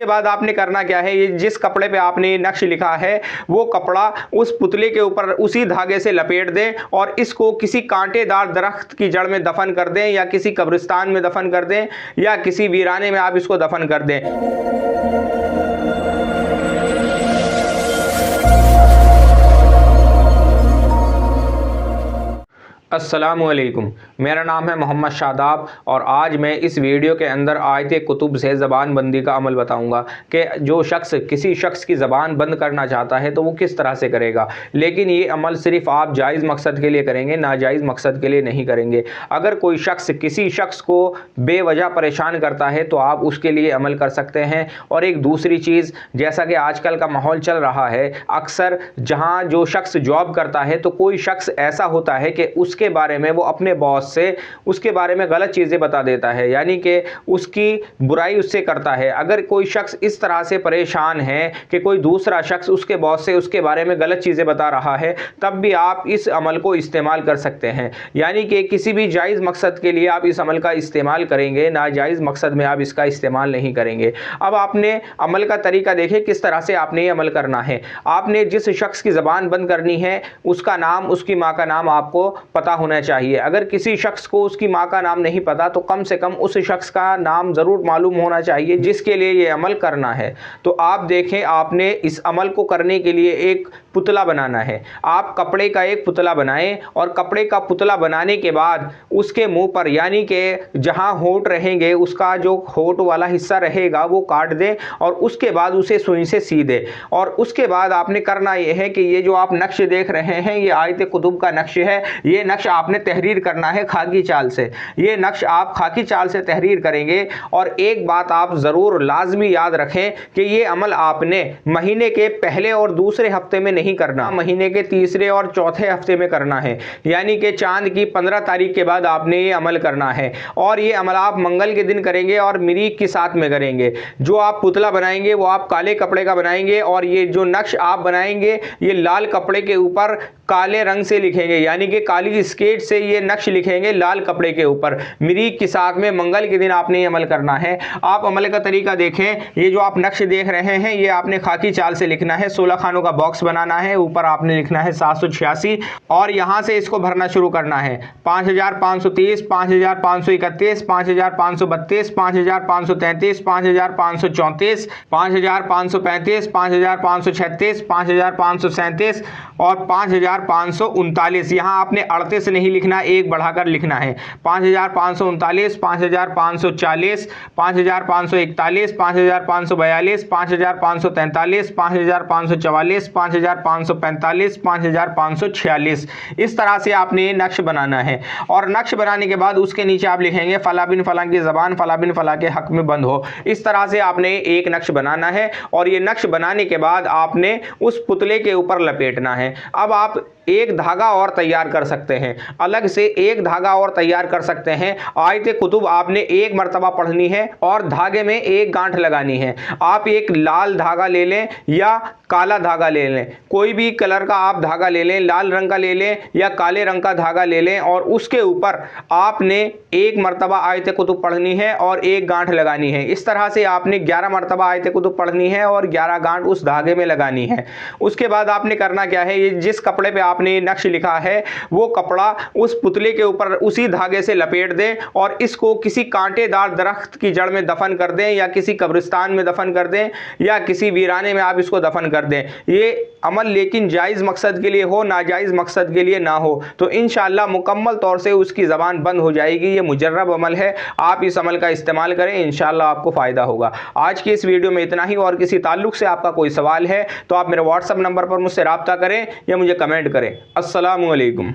के बाद आपने करना क्या है, ये जिस कपड़े पे आपने ये नक्श लिखा है वो कपड़ा उस पुतले के ऊपर उसी धागे से लपेट दें और इसको किसी कांटेदार दरख्त की जड़ में दफन कर दें या किसी कब्रिस्तान में दफन कर दें या किसी वीराने में आप इसको दफन कर दें। अस्सलामुअलैकुम, मेरा नाम है मोहम्मद शादाब और आज मैं इस वीडियो के अंदर आयत कुतुब से ज़बान बंदी का अमल बताऊंगा कि जो शख्स किसी शख्स की ज़बान बंद करना चाहता है तो वो किस तरह से करेगा। लेकिन ये अमल सिर्फ़ आप जायज़ मकसद के लिए करेंगे, नाजायज़ मकसद के लिए नहीं करेंगे। अगर कोई शख्स किसी शख्स को बेवजह परेशान करता है तो आप उसके लिए अमल कर सकते हैं। और एक दूसरी चीज़, जैसा कि आजकल का माहौल चल रहा है, अक्सर जहाँ जो शख्स जॉब करता है तो कोई शख्स ऐसा होता है कि उसके बारे में वो अपने बॉस से उसके बारे में गलत चीज़ें बता देता है, यानी कि उसकी बुराई उससे करता है। अगर कोई शख्स इस तरह से परेशान है कि कोई दूसरा शख्स उसके बॉस से उसके बारे में गलत चीज़ें बता रहा है, तब भी आप इस अमल को इस्तेमाल कर सकते हैं। यानी कि किसी भी जायज़ मकसद के लिए आप इस अमल का इस्तेमाल करेंगे, नाजायज़ मकसद में आप इसका इस्तेमाल नहीं करेंगे। अब आपने अमल का तरीका देखें किस तरह से आपने ये अमल करना है। आपने जिस शख्स की ज़बान बंद करनी है उसका नाम, उसकी माँ का नाम आपको पता होना चाहिए। अगर किसी शख्स को उसकी माँ का नाम नहीं पता तो कम से कम उस शख्स का नाम ज़रूर मालूम होना चाहिए जिसके लिए ये अमल करना है। तो आप देखें, आपने इस अमल को करने के लिए एक पुतला बनाना है। आप कपड़े का एक पुतला बनाएं और कपड़े का पुतला बनाने के बाद उसके मुंह पर, यानी कि जहां होंठ रहेंगे उसका जो होंठ वाला हिस्सा रहेगा वो काट दें और उसके बाद उसे सुई से सी दें। और उसके बाद आपने करना यह है कि ये जो आप नक्श देख रहे हैं ये आयत कुतुब का नक्श है। ये नक्श आपने तहरीर करना है खाकी चाल से। ये नक्श आप खाकी चाल से तहरीर करेंगे। और एक बात आप ज़रूर लाजमी याद रखें कि ये अमल आपने महीने के पहले और दूसरे हफ्ते में नहीं करना, महीने के तीसरे और चौथे हफ्ते में करना है। यानी कि चांद की 15 तारीख के बाद आपने ये अमल करना है। और ये अमल आप मंगल के दिन करेंगे और मिरीक के साथ में करेंगे। जो आप पुतला बनाएंगे वो आप काले कपड़े का बनाएंगे और ये जो नक्श आप बनाएंगे ये लाल कपड़े के ऊपर काले रंग से लिखेंगे, यानी कि काली स्केच से ये नक्श लिखेंगे लाल कपड़े के ऊपर। मिरीक के साथ में मंगल के दिन आपने ये अमल करना है। आप अमल का तरीका देखें, ये जो आप नक्श देख रहे हैं ये आपने खाकी चाल से लिखना है। 16 खानों का बॉक्स बनाना है, ऊपर आपने लिखना है 786 और यहां से इसको भरना शुरू करना है। 5530, 5531, 5532, 5533, 5534, 5535, 5536, 5537 और 5539। यहाँ आपने 38 नहीं लिखना, एक बढ़ाकर लिखना है। 5539, 5540, 5541, 5542, 5543, 5544, 5545, 5546। इस तरह से आपने नक्श बनाना है। और नक्श बनाने के बाद उसके नीचे आप लिखेंगे फला बिन फला की ज़बान फला बिन फला के हक में बंद हो। इस तरह से आपने एक नक्श बनाना है और ये नक्श बनाने के बाद आपने उस पुतले के ऊपर लपेटना है। अब आप एक धागा और तैयार कर सकते हैं, अलग से एक धागा और तैयार कर सकते हैं। आयत कुतुब आपने एक मरतबा पढ़नी है और धागे में एक गांठ लगानी है। आप एक लाल धागा ले लें या काला धागा ले लें, कोई भी कलर का आप धागा ले लें, लाल रंग का ले लें या काले रंग का धागा ले लें और उसके ऊपर आपने एक मरतबा आयत कुतुब पढ़नी है और एक गांठ लगानी है। इस तरह से आपने 11 मरतबा आयत कुतुब पढ़नी है और 11 गांठ उस धागे में लगानी है। उसके बाद आपने करना क्या है, ये जिस कपड़े पे आपने नक्श लिखा है वो कपड़ा उस पुतले के ऊपर उसी धागे से लपेट दें और इसको किसी कांटेदार दरख्त की जड़ में दफन कर दें या किसी कब्रिस्तान में दफन कर दें या किसी वीराने में आप इसको दफन कर दें। ये अमल लेकिन जायज़ मकसद के लिए हो, नाजायज़ मकसद के लिए ना हो, तो इंशाअल्लाह मुकम्मल तौर से उसकी ज़बान बंद हो जाएगी। ये मुजर्रब अमल है, आप इस अमल का इस्तेमाल करें, इंशाअल्लाह आपको फ़ायदा होगा। आज की इस वीडियो में इतना ही। और किसी ताल्लुक़ से आपका कोई सवाल है तो आप मेरे व्हाट्सएप नंबर पर मुझसे रब्ता करें या मुझे कमेंट करें। अस्सलामु अलैकुम।